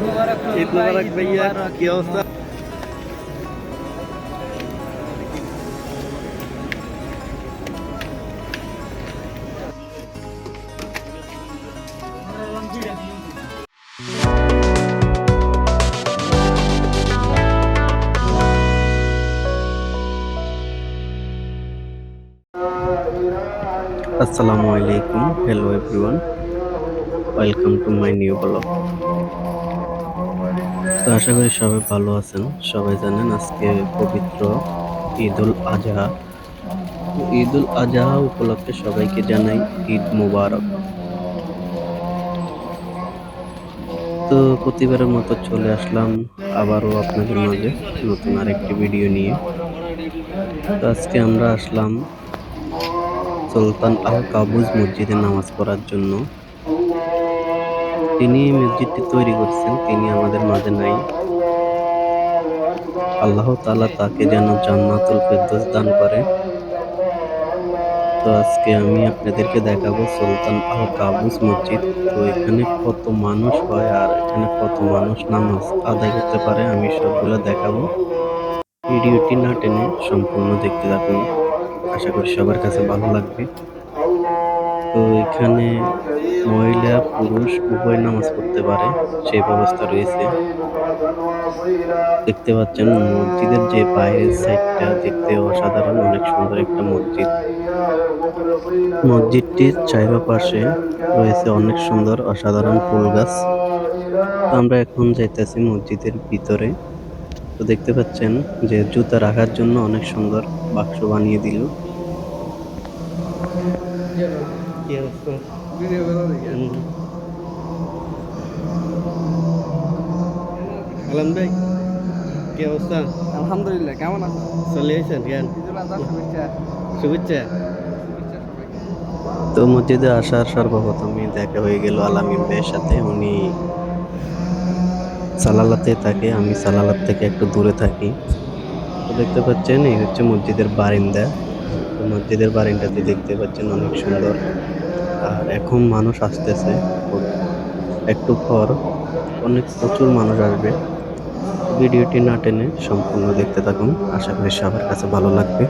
ঈদ মোবারক ভাইয়া, কি অবস্থা? আসসালামু আলাইকুম, hello everyone, welcome to my new blog. তো আশা করি সবাই ভালো আছেন। সবাই জানেন আজকে পবিত্র ঈদ উল আজহা। তো ঈদ উল আজহা উপলক্ষে সবাইকে জানাই ঈদ মোবারক। তো প্রতিবারের মতো চলে আসলাম আবারও আপনাদের মাঝে নতুন আরেকটি ভিডিও নিয়ে। তো আজকে আমরা আসলাম সুলতান আল কাবুজ মসজিদে নামাজ পড়ার জন্য। তিনি এই মসজিদটি তৈরি করেছেন, তিনি আমাদের মাঝে নাই। আল্লাহ তাআলা তাকে যেন জান্নাতুল ফেরদৌস দান করে। তো আজকে আমি আপনাদেরকে দেখাবো সুলতান আল কাবুজ মসজিদ। তো এখানে কত মানুষ হয় আর এখানে কত মানুষ নামাজ আদায় করতে পারে আমি সবগুলো দেখাবো। ভিডিওটি না টেনে সম্পূর্ণ দেখতে থাকুন, আশা করি সবার কাছে ভালো লাগবে। তো এখানে মহিলা পুরুষ উভয় নামাজ পড়তে পারে, সেই ব্যবস্থা রয়েছে। দেখতে পাচ্ছেন মসজিদের যে বাইরের সাইডটা দেখতে অসাধারণ, অনেক সুন্দর একটা মসজিদ। মসজিদটির চারপাশে রয়েছে অনেক সুন্দর অসাধারণ ফুল গাছ। তো আমরা এখন যাইতেছি মসজিদের ভিতরে। তো দেখতে পাচ্ছেন যে জুতা রাখার জন্য অনেক সুন্দর বাক্স বানিয়ে দিল। কি অবস্থা? আলম ভাই, কি অবস্থা? আলহামদুলিল্লাহ, কেমন আছো? চলে এসেছেন জ্ঞান? ঈদুল আজহার শুভেচ্ছা। শুভেচ্ছা। শুভেচ্ছা সবাইকে। তো মসজিদে আসার সর্বপ্রথমই দেখা হয়ে গেল আলামিন ভাইয়ের সাথে। উনি সালালাতে থাকে, আমি সালালাত থেকে একটু দূরে থাকি। তো দেখতে পাচ্ছেন এই হচ্ছে মসজিদের বারিন্দা। তো মসজিদের বারিন্দাটি দেখতে পাচ্ছেন অনেক সুন্দর। আর এখন মানুষ আসতেছে, একটু পর অনেক প্রচুর মানুষ আসবে। ভিডিওটি না টেনে সম্পূর্ণ দেখতে থাকুন, আশা করি সবার কাছে ভালো লাগবে।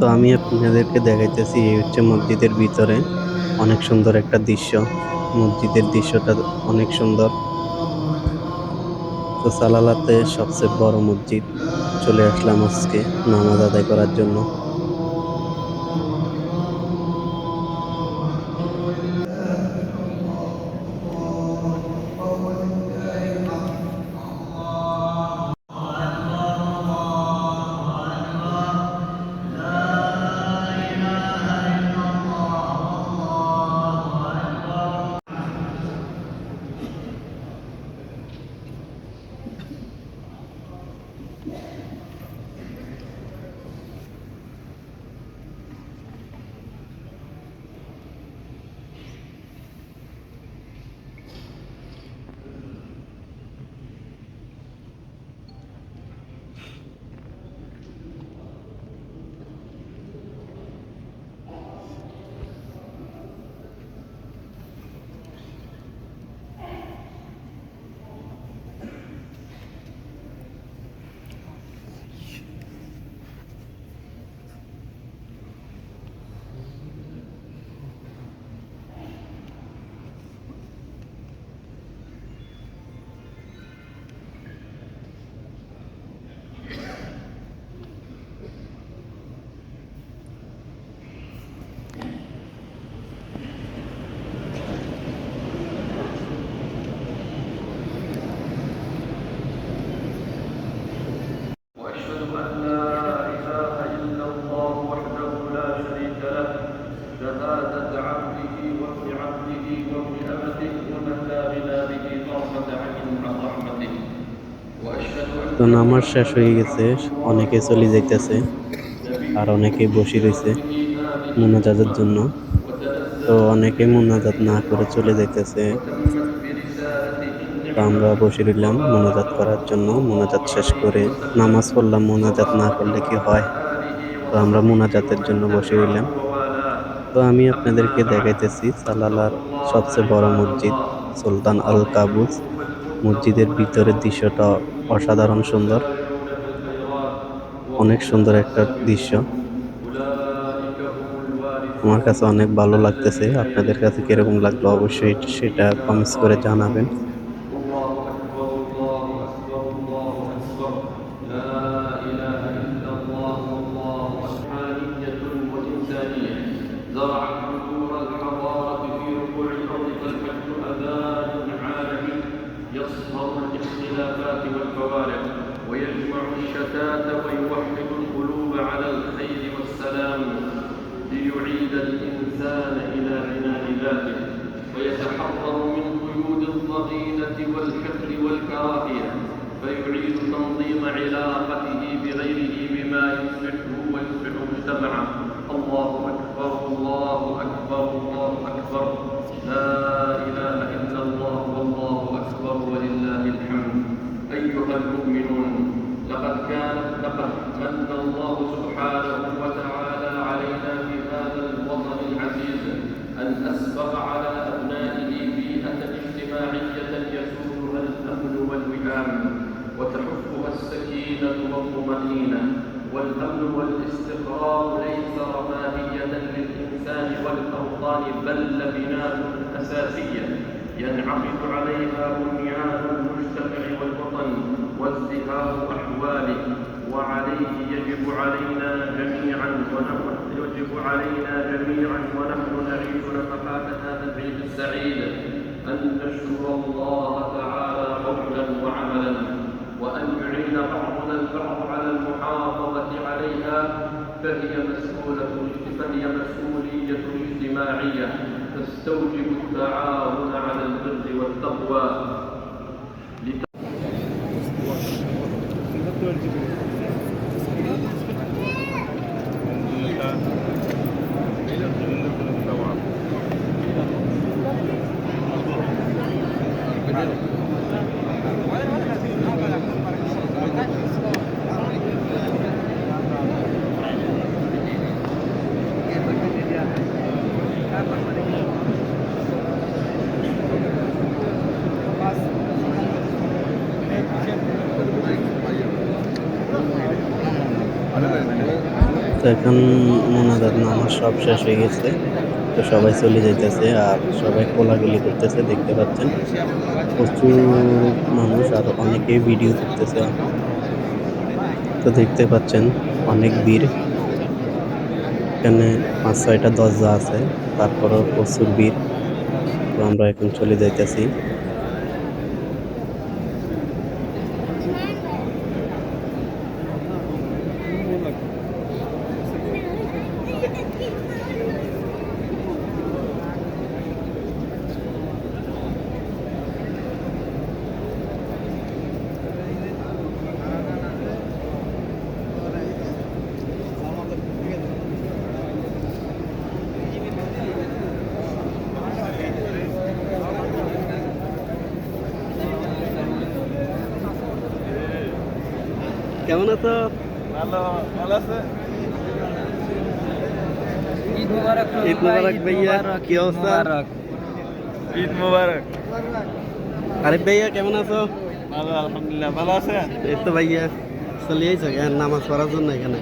তো আমি আপনাদেরকে দেখাইতেছি এই হচ্ছে মসজিদের ভিতরে অনেক সুন্দর একটা দৃশ্য। মসজিদের দৃশ্যটা অনেক সুন্দর। তো সালালাতে সবচেয়ে বড় মসজিদ চলে আসলাম আজকে নামাজ আদায় করার জন্য। তো নামাজ শেষ হয়ে গেছে, অনেকে চলে যাইতেছে আর অনেকে বসে রয়েছে মুনাজাতের জন্য। তো অনেকে মুনাজাত না করে চলে যাইতেছে, তো আমরা বসে রইলাম মুনাজাত করার জন্য। মুনাজাত শেষ করে নামাজ পড়লাম, মুনাজাত না করলে কি হয়? তো আমরা মুনাজাতের জন্য বসে রইলাম। তো আমি আপনাদেরকে দেখাইতেছি সালালার সবচেয়ে বড় মসজিদ সুলতান আল কাবুস। মসজিদের ভিতরের দৃশ্যটা অসাধারণ সুন্দর, অনেক সুন্দর একটা দৃশ্য। আমার কাছে অনেক ভালো লাগতেছে। আপনাদের কাছে কিরকম লাগলো অবশ্যই সেটা কমেন্টস করে জানাবেন। الله أكبر الله أكبر الله أكبر لا إله إلا الله والله حانية وإنسانية زرعت بذور الحضارة في ربوع الأرض فالحج أذان عالمي يصهر الاختلافات والفوارق ويجمع الشتات ويوحد القلوب على الخير والسلام ليعيد الإنسان إلى عنان ذاته ويتحرر من قيود الضغينة والحقد والكراهية فيعيد تنظيم علاقته بغيره بما يصلحه ويصلح مجتمعه. الله أكبر الله أكبر الله أكبر لا إله إلا الله والله أكبر ولله الحمد. أيها المؤمنون لقد من الله سبحانه وتعالى علينا في هذا الوطن العزيز أن أسبغ على أبنائه بيئة اجتماعية يسودها الأمن والوئام وتحفها السكينة والطمأنينة. والأمن والاستقرار ليس رفاهية للإنسان والأوطان بل لبناء أساسية ينعقد عليها بنيان المجتمع والوطن وازدهار أحواله. وعليه يجب علينا جميعا ونحن نعيش نفحات هذا العيد السعيد أن نشكر الله تعالى قولا وعملا وأن يعين بعضنا البعض على المحافظة عليها فهي مسؤولية اجتماعية تستوجب التعاون على البر والتقوى. তো এখন মোনাজাত নামাজ সব শেষ হয়ে গেছে, তো সবাই চলে যাইতেছে আর সবাই কোলাগুলি করতেছে, দেখতে পাচ্ছেন প্রচুর মানুষ আর অনেকেই ভিডিও করতেছে। তো দেখতে পাচ্ছেন অনেক ভিড়, এখানে 5-6টা দরজা আছে, তারপরও প্রচুর ভিড়। তো আমরা এখন চলে যাইতেছি। কেমন আছো? ভালো ভালো আছে। ঈদ মুবারক ঈদ মুবারক ভাইয়া, কি অবস্থা? ঈদ মোবারক। আরিফ ভাইয়া কেমন আছো? ভালো আলহামদুলিল্লাহ, ভালো আছেন? এই তো ভাইয়া চলে আইছো কেন নামাজ পড়ার জন্য এখানে?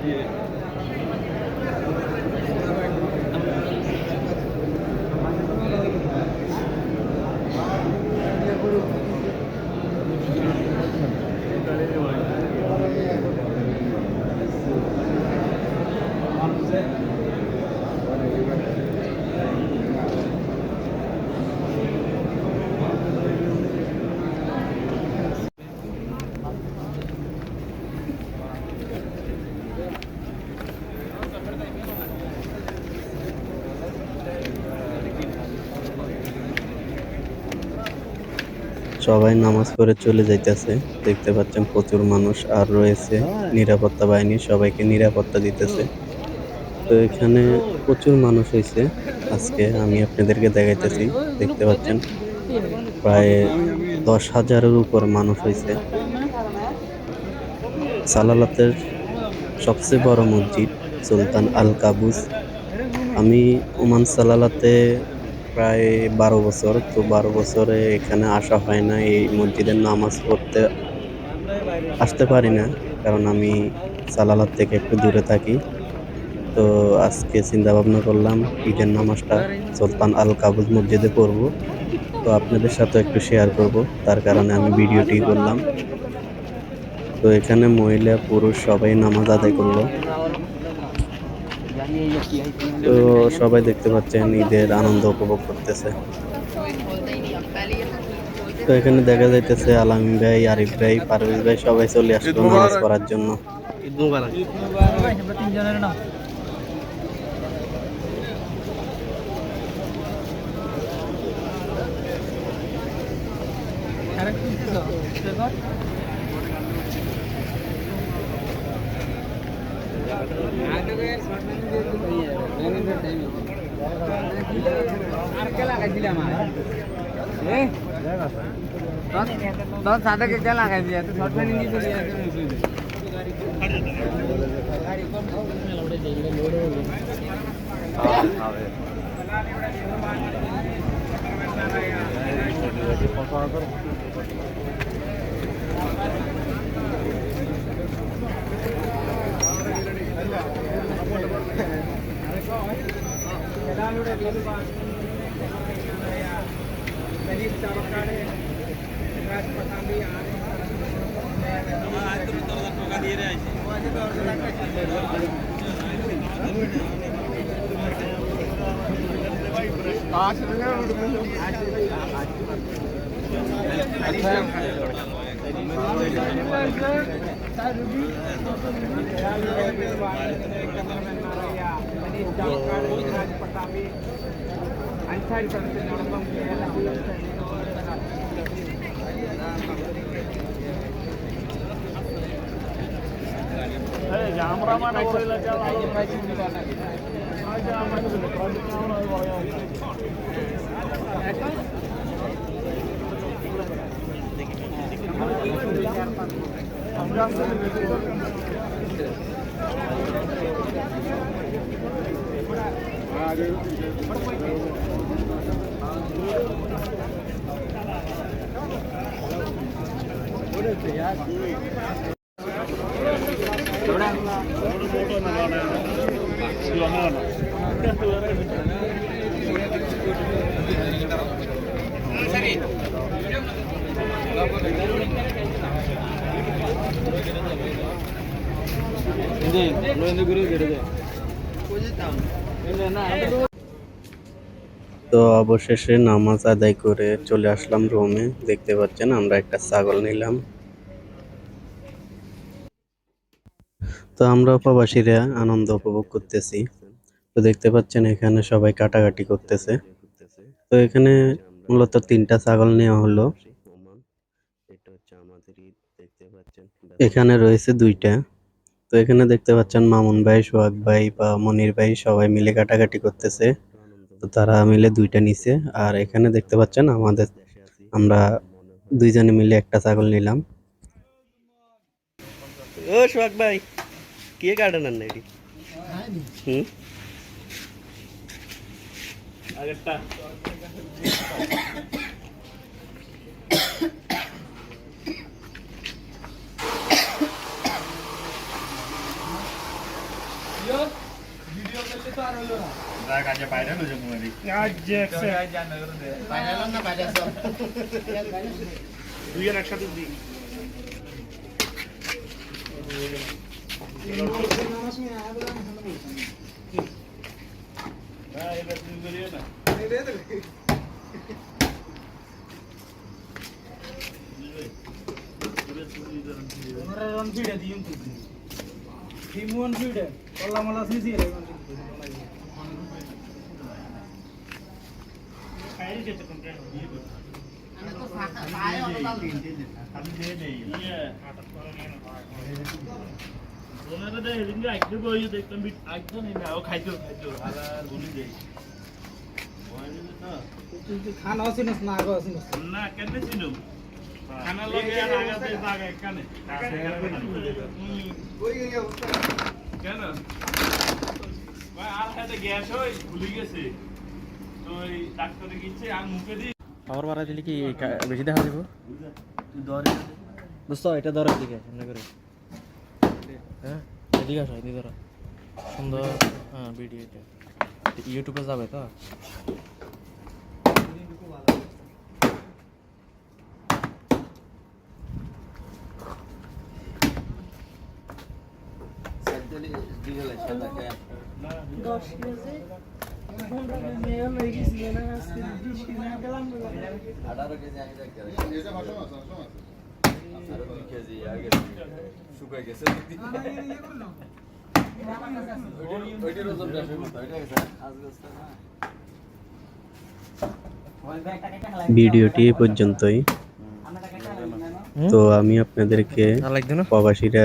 সবাই নামাজ পড়ে চলে যাইতেছে। দেখতে পাচ্ছেন প্রচুর মানুষ আর রয়েছে নিরাপত্তা বাহিনী, সবাইকে নিরাপত্তা দিতেছে। তো এখানে প্রচুর মানুষ হয়েছে আজকে, আমি আপনাদেরকে দেখাইতেছি। দেখতে পাচ্ছেন প্রায় 10,000-এর উপর মানুষ হয়েছে। সালালাতের সবচেয়ে বড় মসজিদ সুলতান আল কাবুস। আমি ওমান সালালাতে প্রায় 12 বছর, তো 12 বছরে এখানে আসা হয় না, এই মসজিদের নামাজ পড়তে আসতে পারি না, কারণ আমি সালালাত থেকে একটু দূরে থাকি। তো আজকে চিন্তা ভাবনা করলাম ঈদের নামাজটা সুলতান আল কাবুস মসজিদে পড়ব। তো আপনাদের সাথে একটু শেয়ার করব, তার কারণে আমি ভিডিওটি করলাম। তো এখানে মহিলা পুরুষ সবাই নামাজ আদায় করলো। তো সবাই দেখতে পাচ্ছেন ঈদের আনন্দ উপভোগ করতেছে। তো এখানে দেখা যাইতেছে আলামিন ভাই, আরিফ ভাই, পারভেজ ভাই সবাই চলে আসলো নামাজ পড়ার জন্য। ঈদ মুবারক। सादा के क्या लगा दिया तो शॉर्ट में नहीं चली তো অবশেষে নামাজ আদায় করে চলে আসলাম রুমে। দেখতে পাচ্ছেন আমরা একটা ছাগল নিলাম। তো আমরা প্রবাসীরা আনন্দ উপভোগ করতেছি। তো দেখতে পাচ্ছেন এখানে সবাই কাটাকাটি করতেছে। তো এখানে মূলত 3টা ছাগল নেওয়া হলো। এখানে রয়েছে 2টা। তো এখানে দেখতে পাচ্ছেন মামুন ভাই, সোহাগ ভাই বা মনির ভাই সবাই মিলে কাটাকাটি করতেছে। তো তারা মিলে 2টা নিছে। আর এখানে দেখতে পাচ্ছেন আমরা 2 জনে মিলে একটা ছাগল নিলাম। ও সোহাগ ভাই, কে কাটেন না এটি? হুম, আগেরটা কাজে বাইরে না যে মুড়ি আজ যে বাইরে না বাইরে সব দুই এর একসাথে দিই হ্যাঁ এটা তুমি করিও না আমরা রন ভিড়ে দিই তুমি টিমওয়ান ভিড়ে কল্লা মালা সিসি রে খাইরি যেতে কোন খানা চিনস না আগো চিনস না কেন চিনুম খানা লগে আর আগাতে জায়গা কানে কেন ভাই আর হাতে গ্যাস হই ভুলে গেছে তো এই ডাক্তারে গিয়েছে আর মুখে দি পাওয়ার বাড়াই দিলে কি বেশি দেখা যাবো বুঝছো এটা ধরো এদিকে এমনি করে হ্যাঁ এদিকে আসো এদিকে ধরো সুন্দর হ্যাঁ ভিডিও এটা ইউটিউবে যাবে তো ভিডিওটি এই পর্যন্তই। তো আমি আপনাদেরকে লাগবে না প্রবাসীরা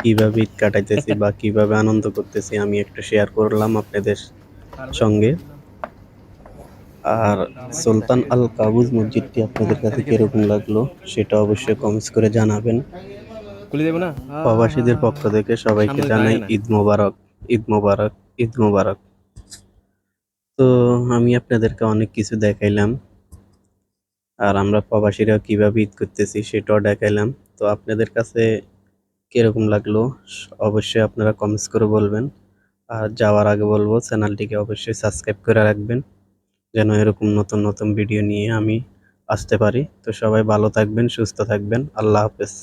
কিভাবে ঈদ কাটাইতেছি বা কিভাবে আনন্দ করতেছি আমি একটু শেয়ার করলাম আপনাদের সঙ্গে। আর সুলতান আল কাবুস মসজিদটি আপনাদের কাছে কিরকম লাগলো সেটা অবশ্যই কমেন্টস করে জানাবেন। খুলে দেবো না প্রবাসীদের পক্ষ থেকে সবাইকে জানাই ঈদ মোবারক, ঈদ মোবারক, ঈদ মোবারক। তো আমি আপনাদেরকে অনেক কিছু দেখাইলাম আর আমরা প্রবাসীরা কিভাবে ঈদ করতেছি সেটাও দেখাইলাম। তো আপনাদের কাছে কিরকম লাগলো অবশ্যই আপনারা কমেন্টস করে বলবেন। আর যাওয়ার আগে বলবো চ্যানেলটিকে অবশ্যই সাবস্ক্রাইব করে রাখবেন যেন এরকম নতুন নতুন ভিডিও নিয়ে আমি আসতে পারি। তো সবাই ভালো থাকবেন, সুস্থ থাকবেন। আল্লাহ হাফেজ।